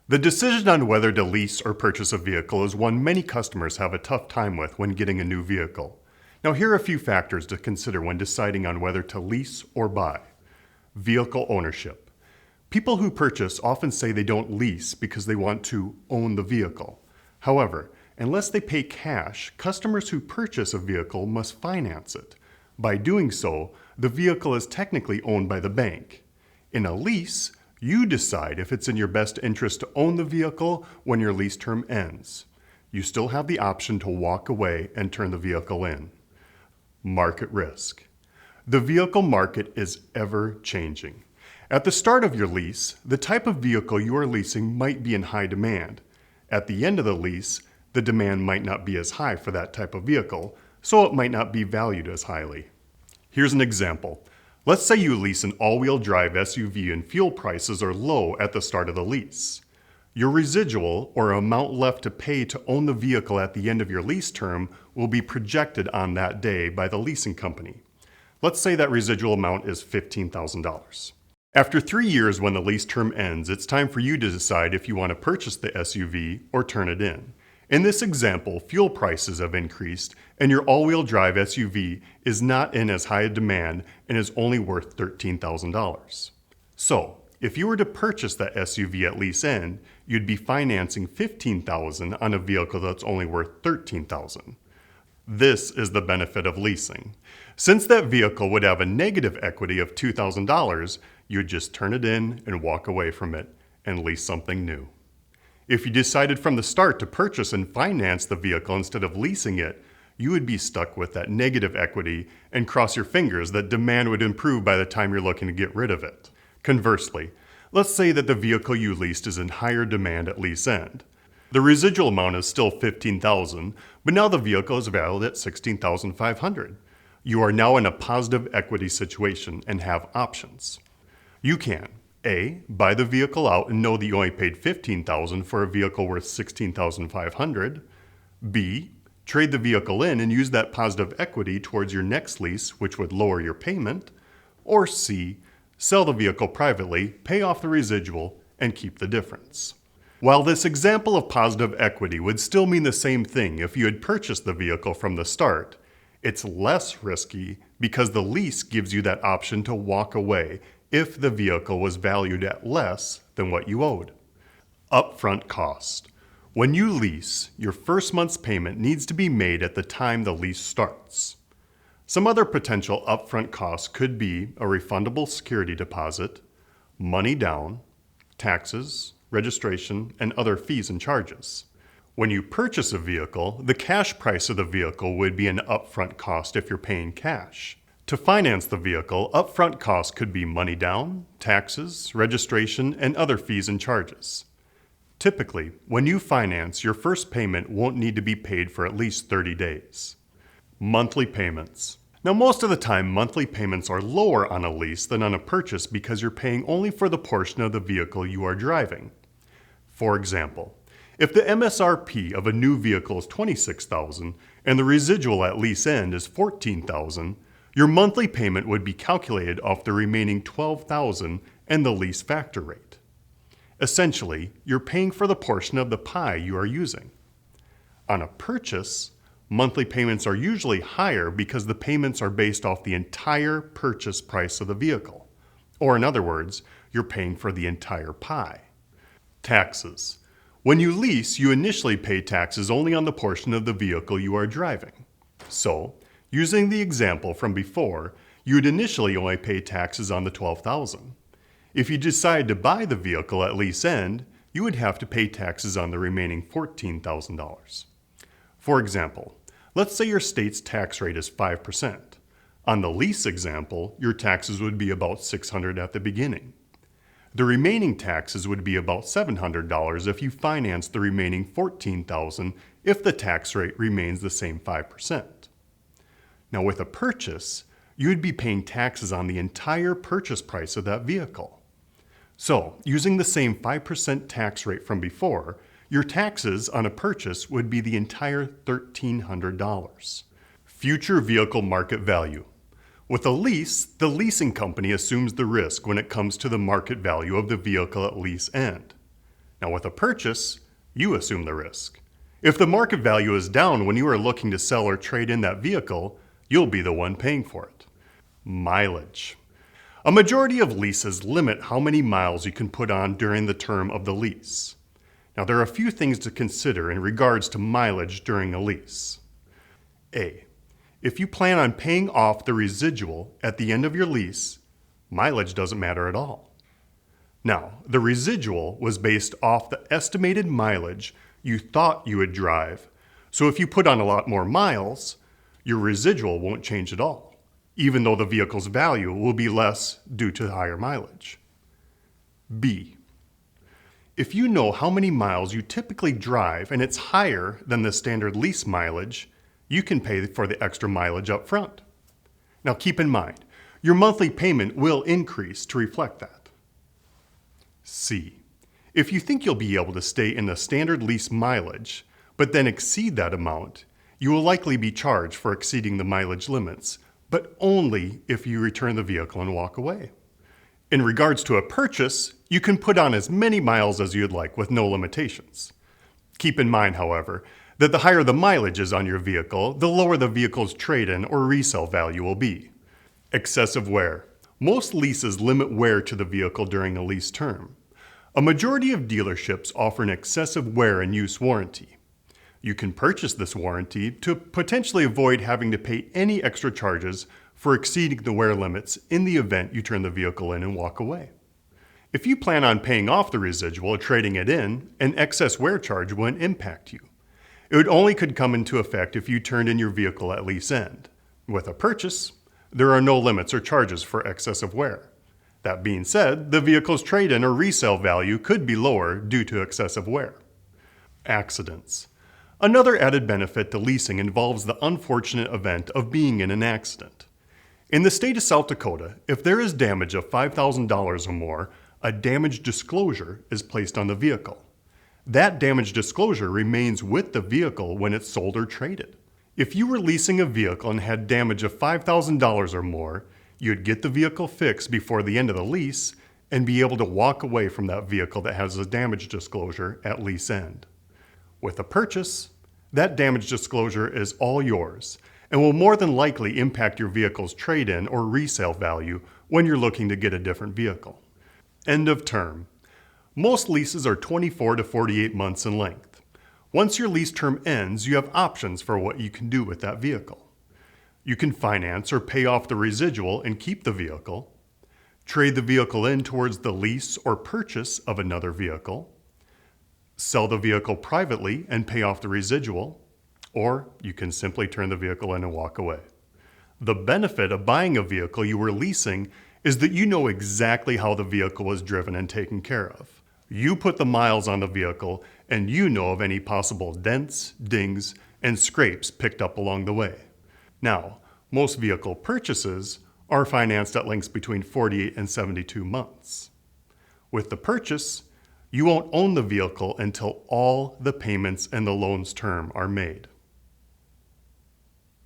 The decision on whether to lease or purchase a vehicle is one many customers have a tough time with when getting a new vehicle. Now, here are a few factors to consider when deciding on whether to lease or buy. Vehicle ownership. People who purchase often say they don't lease because they want to own the vehicle. However, unless they pay cash, customers who purchase a vehicle must finance it. By doing so, the vehicle is technically owned by the bank. In a lease, you decide if it's in your best interest to own the vehicle when your lease term ends. You still have the option to walk away and turn the vehicle in. Market risk. The vehicle market is ever changing. At the start of your lease, the type of vehicle you are leasing might be in high demand. At the end of the lease, the demand might not be as high for that type of vehicle, so it might not be valued as highly. Here's an example. Let's say you lease an all-wheel drive SUV and fuel prices are low at the start of the lease. Your residual, or amount left to pay to own the vehicle at the end of your lease term, will be projected on that day by the leasing company. Let's say that residual amount is $15,000. After 3 years, when the lease term ends, it's time for you to decide if you want to purchase the SUV or turn it in. In this example, fuel prices have increased, and your all-wheel drive SUV is not in as high a demand and is only worth $13,000. So, if you were to purchase that SUV at lease end, you'd be financing $15,000 on a vehicle that's only worth $13,000. This is the benefit of leasing. Since that vehicle would have a negative equity of $2,000, you'd just turn it in and walk away from it and lease something new. If you decided from the start to purchase and finance the vehicle instead of leasing it, you would be stuck with that negative equity and cross your fingers that demand would improve by the time you're looking to get rid of it. Conversely, let's say that the vehicle you leased is in higher demand at lease end. The residual amount is still $15,000, but now the vehicle is valued at $16,500. You are now in a positive equity situation and have options. You can A, buy the vehicle out and know that you only paid $15,000 for a vehicle worth $16,500. B, trade the vehicle in and use that positive equity towards your next lease, which would lower your payment. Or C, sell the vehicle privately, pay off the residual, and keep the difference. While this example of positive equity would still mean the same thing if you had purchased the vehicle from the start, it's less risky because the lease gives you that option to walk away if the vehicle was valued at less than what you owed. Upfront cost. When you lease, your first month's payment needs to be made at the time the lease starts. Some other potential upfront costs could be a refundable security deposit, money down, taxes, registration, and other fees and charges. When you purchase a vehicle, the cash price of the vehicle would be an upfront cost if you're paying cash. To finance the vehicle, upfront costs could be money down, taxes, registration, and other fees and charges. Typically, when you finance, your first payment won't need to be paid for at least 30 days. Monthly payments. Now, most of the time, monthly payments are lower on a lease than on a purchase because you're paying only for the portion of the vehicle you are driving. For example, if the MSRP of a new vehicle is $26,000 and the residual at lease end is $14,000, your monthly payment would be calculated off the remaining $12,000 and the lease factor rate. Essentially, you're paying for the portion of the pie you are using. On a purchase, monthly payments are usually higher because the payments are based off the entire purchase price of the vehicle. Or in other words, you're paying for the entire pie. Taxes. When you lease, you initially pay taxes only on the portion of the vehicle you are driving. So, using the example from before, you would initially only pay taxes on the $12,000. If you decide to buy the vehicle at lease end, you would have to pay taxes on the remaining $14,000. For example, let's say your state's tax rate is 5%. On the lease example, your taxes would be about $600 at the beginning. The remaining taxes would be about $700 if you finance the remaining $14,000 if the tax rate remains the same 5%. Now with a purchase, you'd be paying taxes on the entire purchase price of that vehicle. So, using the same 5% tax rate from before, your taxes on a purchase would be the entire $1,300. Future vehicle market value. With a lease, the leasing company assumes the risk when it comes to the market value of the vehicle at lease end. Now with a purchase, you assume the risk. If the market value is down when you are looking to sell or trade in that vehicle, you'll be the one paying for it. Mileage. A majority of leases limit how many miles you can put on during the term of the lease. Now there are a few things to consider in regards to mileage during a lease. A. If you plan on paying off the residual at the end of your lease, mileage doesn't matter at all. Now, the residual was based off the estimated mileage you thought you would drive, so if you put on a lot more miles, your residual won't change at all, even though the vehicle's value will be less due to higher mileage. B. If you know how many miles you typically drive and it's higher than the standard lease mileage, you can pay for the extra mileage up front. Now keep in mind, your monthly payment will increase to reflect that. C. If you think you'll be able to stay in the standard lease mileage, but then exceed that amount, you will likely be charged for exceeding the mileage limits, but only if you return the vehicle and walk away. In regards to a purchase, you can put on as many miles as you'd like with no limitations. Keep in mind, however, that the higher the mileage is on your vehicle, the lower the vehicle's trade-in or resale value will be. Excessive wear. Most leases limit wear to the vehicle during a lease term. A majority of dealerships offer an excessive wear and use warranty. You can purchase this warranty to potentially avoid having to pay any extra charges for exceeding the wear limits in the event you turn the vehicle in and walk away. If you plan on paying off the residual or trading it in, an excess wear charge wouldn't impact you. It only could come into effect if you turned in your vehicle at lease end. With a purchase, there are no limits or charges for excessive wear. That being said, the vehicle's trade-in or resale value could be lower due to excessive wear. Accidents. Another added benefit to leasing involves the unfortunate event of being in an accident. In the state of South Dakota, if there is damage of $5,000 or more, a damage disclosure is placed on the vehicle. That damage disclosure remains with the vehicle when it's sold or traded. If you were leasing a vehicle and had damage of $5,000 or more, you'd get the vehicle fixed before the end of the lease and be able to walk away from that vehicle that has a damage disclosure at lease end. With a purchase, that damage disclosure is all yours and will more than likely impact your vehicle's trade-in or resale value when you're looking to get a different vehicle. End of term. Most leases are 24 to 48 months in length. Once your lease term ends, you have options for what you can do with that vehicle. You can finance or pay off the residual and keep the vehicle, trade the vehicle in towards the lease or purchase of another vehicle, sell the vehicle privately and pay off the residual, or you can simply turn the vehicle in and walk away. The benefit of buying a vehicle you were leasing is that you know exactly how the vehicle was driven and taken care of. You put the miles on the vehicle and you know of any possible dents, dings, and scrapes picked up along the way. Now, most vehicle purchases are financed at lengths between 48 and 72 months. With the purchase, you won't own the vehicle until all the payments and the loan's term are made.